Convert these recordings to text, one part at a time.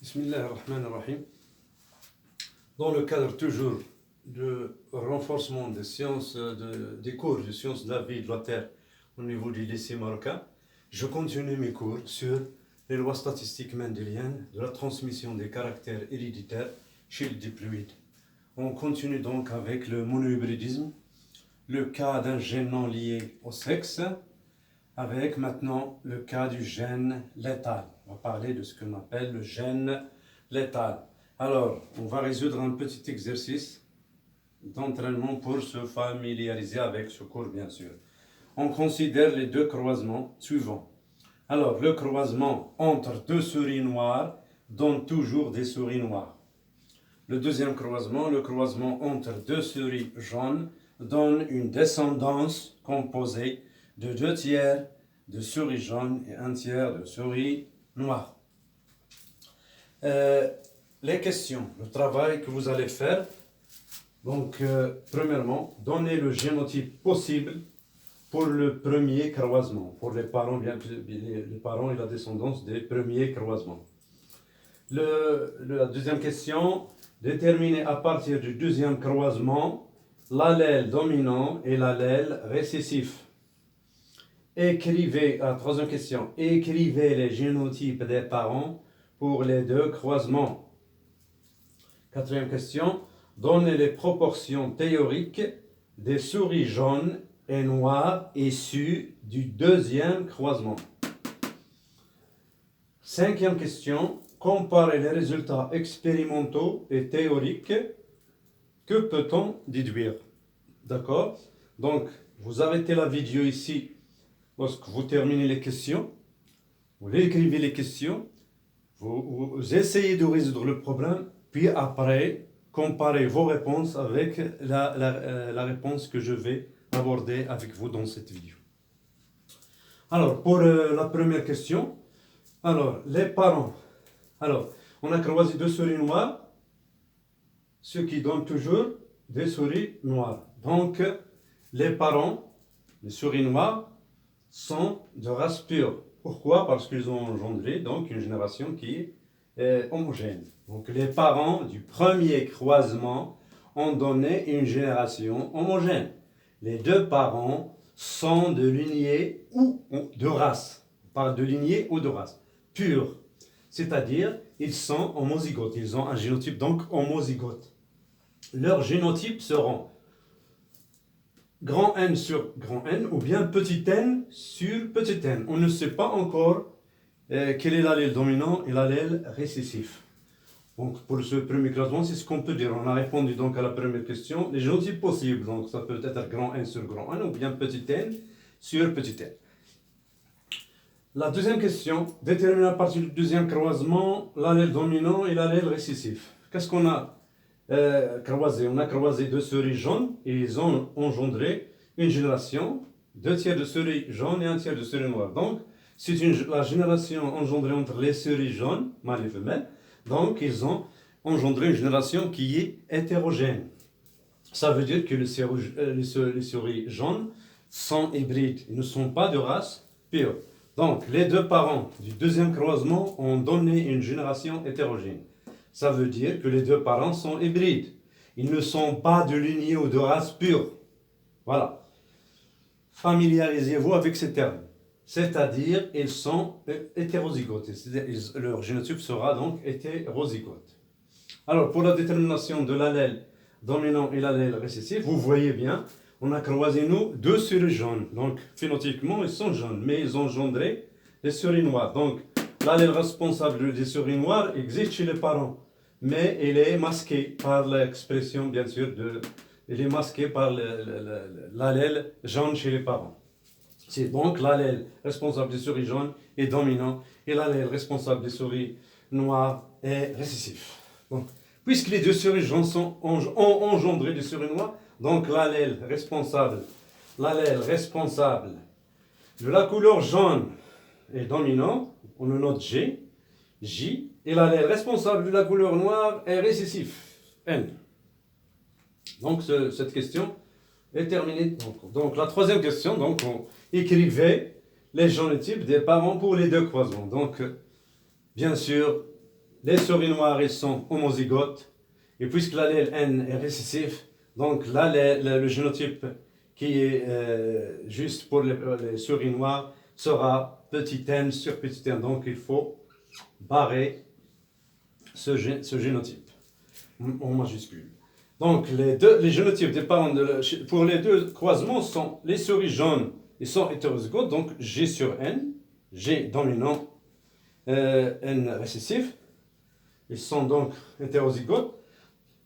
Bismillah ar-Rahman ar-Rahim. Dans le cadre toujours de renforcement des sciences, des cours de sciences de la vie et de la terre au niveau du lycée marocain, je continue mes cours sur les lois statistiques mendéliennes de la transmission des caractères héréditaires chez le diploïde. On continue donc avec le monohybridisme, le cas d'un gène non lié au sexe, avec maintenant le cas du gène létal. On va parler de ce qu'on appelle le gène létal. Alors, on va résoudre un petit exercice d'entraînement pour se familiariser avec ce cours, bien sûr. On considère les deux croisements suivants. Alors, le croisement entre deux souris noires donne toujours des souris noires. Le deuxième croisement, le croisement entre deux souris jaunes, donne une descendance composée de 2/3 de souris jaunes et 1/3 de souris noires. Les questions, le travail que vous allez faire. Donc, premièrement, donnez le génotype possible pour le premier croisement, pour les parents, les parents et la descendance des premiers croisements. La deuxième question, déterminez à partir du deuxième croisement l'allèle dominant et l'allèle récessif. La troisième question, écrivez les génotypes des parents pour les deux croisements. Quatrième question, donnez les proportions théoriques des souris jaunes et noires issues du deuxième croisement. Cinquième question, comparez les résultats expérimentaux et théoriques. Que peut-on déduire? D'accord? Donc, vous arrêtez la vidéo ici lorsque vous terminez les questions. Vous écrivez les questions. Vous essayez de résoudre le problème. Puis après, comparez vos réponses avec la réponse que je vais aborder avec vous dans cette vidéo. Alors, pour la première question, alors, les parents. Alors, on a croisé deux souris noires, ce qui donne toujours des souris noires. Donc, les parents, les souris noires, sont de race pure. Pourquoi? Parce qu'ils ont engendré donc une génération qui est homogène. Donc, les parents du premier croisement ont donné une génération homogène. Les deux parents sont de lignée ou de race. On parle de lignée ou de race. Pure. C'est-à-dire, ils sont homozygotes. Ils ont un génotype donc homozygote. Leurs génotypes seront grand N sur grand N ou bien petit n sur petit n. On ne sait pas encore quel est l'allèle dominant et l'allèle récessif. Donc pour ce premier croisement, c'est ce qu'on peut dire. On a répondu donc à la première question. Les génotypes possibles, donc ça peut être grand N sur grand N ou bien petit n sur petit n. La deuxième question, déterminer à partir du deuxième croisement l'allèle dominant et l'allèle récessif. Qu'est-ce qu'on a croisé? On a croisé deux souris jaunes et ils ont engendré une génération, 2/3 de souris jaunes et 1/3 de souris noires. Donc, c'est la génération engendrée entre les souris jaunes, mâles et femelles. Donc, ils ont engendré une génération qui est hétérogène. Ça veut dire que les souris jaunes sont hybrides. Ils ne sont pas de race pure. Donc, les deux parents du deuxième croisement ont donné une génération hétérogène. Ça veut dire que les deux parents sont hybrides. Ils ne sont pas de lignée ou de race pure. Voilà. Familiarisez-vous avec ces termes. C'est-à-dire, ils sont hétérozygotes. Leur génotype sera donc hétérozygote. Alors, pour la détermination de l'allèle dominant et l'allèle récessif, vous voyez bien, on a croisé, nous, deux souris jaunes. Donc, phénotypiquement, ils sont jaunes, mais ils ont engendré des souris noires. Donc, l'allèle responsable des souris noires existe chez les parents, mais il est masqué par l'expression, bien sûr, il est masqué par l'allèle jaune chez les parents. C'est donc l'allèle responsable des souris jaunes est dominant et l'allèle responsable des souris noires est récessif. Donc, puisque les deux souris jaunes ont engendré des souris noires, donc l'allèle responsable de la couleur jaune est dominant, on le note J, et l'allèle responsable de la couleur noire est récessif, N. Donc cette question est terminée. Donc la troisième question, donc on écrivait les génotypes des parents pour les deux croisements. Donc bien sûr, les souris noires, ils sont homozygotes. Et puisque l'allèle N est récessif, donc le génotype qui est juste pour les souris noires sera petit n sur petit n. Donc il faut barrer ce génotype en majuscule. Donc les génotypes des parents pour les deux croisements sont les souris jaunes, ils sont hétérozygotes, donc G sur N, G dominant, N récessif, ils sont donc hétérozygotes.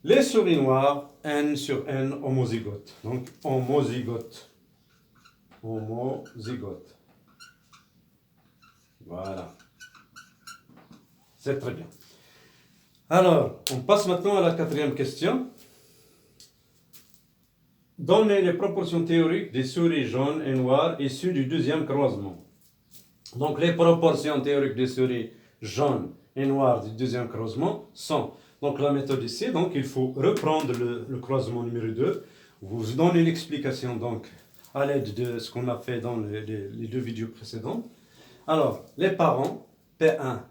Les souris noires, N sur N homozygote. Donc homozygote. Homozygote. Voilà. C'est très bien. Alors, on passe maintenant à la quatrième question. Donnez les proportions théoriques des souris jaunes et noires issues du deuxième croisement. Donc les proportions théoriques des souris jaunes et noires du deuxième croisement sont... Donc la méthode ici, donc il faut reprendre le croisement numéro 2. Vous donnez l'explication donc à l'aide de ce qu'on a fait dans les deux vidéos précédentes. Alors, les parents, P1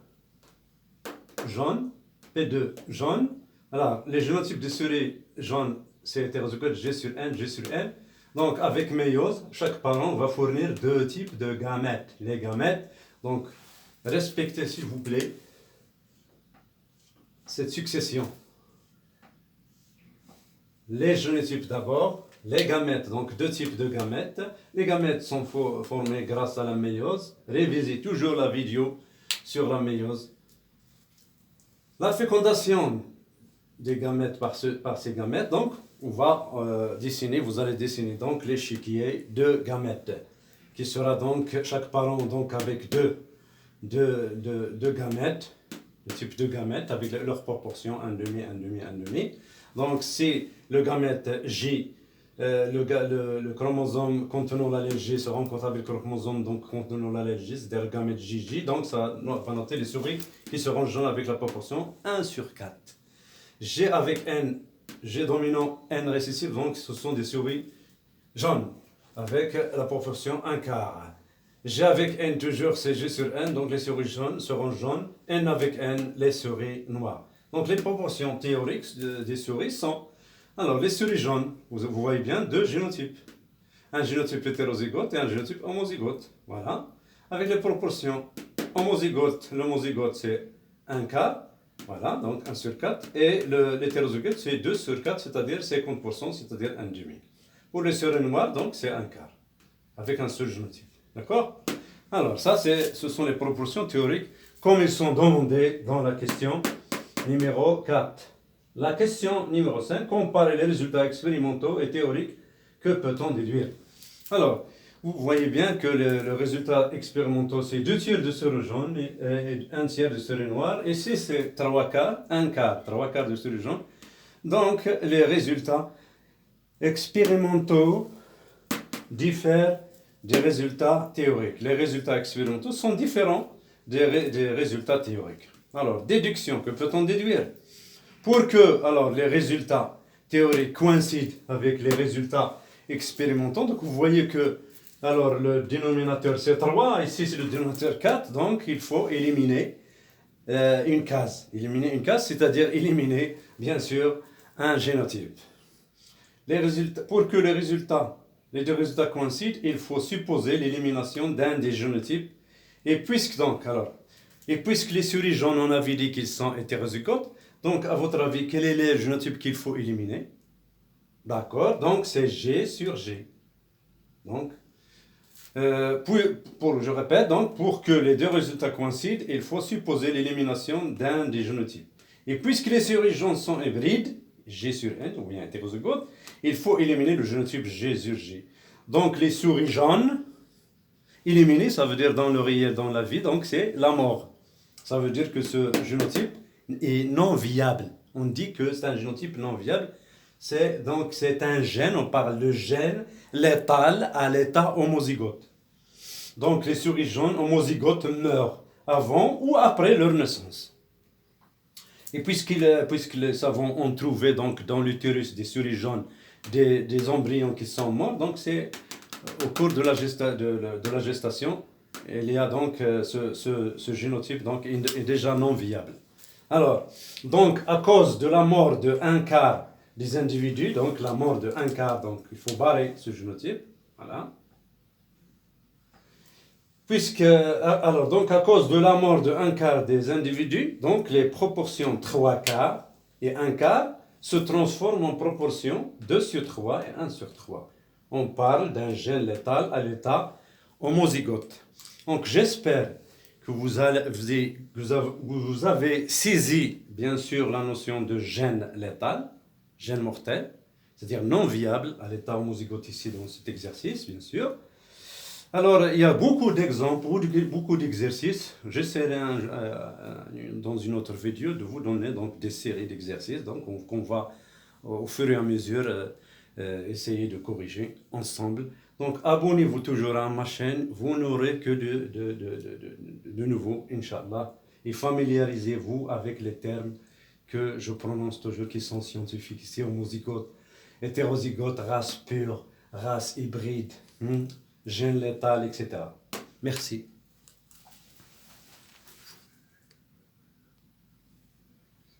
jaune, P2 jaune. Alors, les génotypes de souris jaunes, c'est hétérozygote G sur N, G sur L. Donc avec méiose, chaque parent va fournir deux types de gamètes. Les gamètes, donc respectez s'il vous plaît cette succession. Les génotypes d'abord, les gamètes, donc deux types de gamètes. Les gamètes sont formées grâce à la méiose. Révisez toujours la vidéo sur la méiose. La fécondation des gamètes par ces gamètes, donc on va dessiner, vous allez dessiner donc l'échiquier de gamètes, qui sera donc chaque parent donc avec deux gamètes, le type de gamètes avec leurs proportions 1,5, 1,5, 1,5. Donc si le gamète J, le chromosome contenant l'allèle G se rencontre avec le chromosome donc contenant l'allèle J, c'est-à-dire le gamète JJ, donc ça va noter les souris qui seront jaunes avec la proportion 1 sur 4. G avec N, G dominant, N récessif, donc ce sont des souris jaunes avec la proportion 1 quart. G avec N toujours c'est G sur N, donc les souris jaunes seront jaunes, N avec N, les souris noires. Donc les proportions théoriques des souris sont, alors les souris jaunes, vous voyez bien deux génotypes. Un génotype hétérozygote et un génotype homozygote. Voilà. Avec les proportions homozygote, l'homozygote c'est 1 quart. Voilà, donc 1 sur 4. Et l'hétérozygote, c'est 2 sur 4, c'est-à-dire 50%, c'est-à-dire 1,5. Pour les souris noires, donc, c'est 1 quart, avec un seul génotype. D'accord? Alors, ça, ce sont les proportions théoriques, comme ils sont demandées dans la question numéro 4. La question numéro 5, comparer les résultats expérimentaux et théoriques, que peut-on déduire? Alors, vous voyez bien que le résultat expérimental, c'est 2 tiers de souris jaunes et 1 tiers de souris noires. Ici, c'est 3 quarts, 1 quart, 3 quarts de souris jaunes. Donc, les résultats expérimentaux diffèrent des résultats théoriques. Les résultats expérimentaux sont différents des résultats théoriques. Alors, déduction, que peut-on déduire? Pour que les résultats théoriques coïncident avec les résultats expérimentaux, donc vous voyez que le dénominateur c'est 3, ici c'est le dénominateur 4, donc il faut éliminer une case. Éliminer une case, c'est-à-dire éliminer, bien sûr, un génotype. Pour que les deux résultats coïncident, il faut supposer l'élimination d'un des génotypes. Et puisque les souris jaunes, on avait dit qu'ils sont hétérozygotes, donc à votre avis, quel est le génotype qu'il faut éliminer? D'accord, donc c'est G sur G. Donc, je répète, donc, pour que les deux résultats coïncident, il faut supposer l'élimination d'un des génotypes. Et puisque les souris jaunes sont hybrides, G sur N, ou bien hétérozygotes, il faut éliminer le génotype G sur G. Donc les souris jaunes, éliminer, ça veut dire dans le réel, dans la vie, donc c'est la mort. Ça veut dire que ce génotype est non viable. On dit que c'est un génotype non viable. C'est un gène, on parle de gène létal à l'état homozygote. Donc les souris jaunes homozygotes meurent avant ou après leur naissance. Et puisque les savants ont trouvé donc, dans l'utérus des souris jaunes des embryons qui sont morts, donc c'est au cours de la gestation, il y a donc ce génotype donc, est déjà non viable. Alors, donc, à cause de la mort de un quart des individus, donc la mort de un quart, donc il faut barrer ce génotype. Voilà. Alors, donc, à cause de la mort de un quart des individus, donc les proportions 3 quarts et 1 quart se transforment en proportion 2 sur 3 et 1 sur 3. On parle d'un gène létal à l'état homozygote. Donc, j'espère que vous avez saisi, bien sûr, la notion de gène létal, gène mortel, c'est-à-dire non viable à l'état homozygote ici dans cet exercice, bien sûr. Alors, il y a beaucoup d'exemples, beaucoup d'exercices. J'essaierai dans une autre vidéo de vous donner donc, des séries d'exercices qu'on va au fur et à mesure essayer de corriger ensemble. Donc, abonnez-vous toujours à ma chaîne, vous n'aurez que de nouveau, Inch'Allah. Et familiarisez-vous avec les termes que je prononce toujours qui sont scientifiques. Ici, homozygote, hétérozygote, race pure, race hybride. Gène létal, etc. Merci.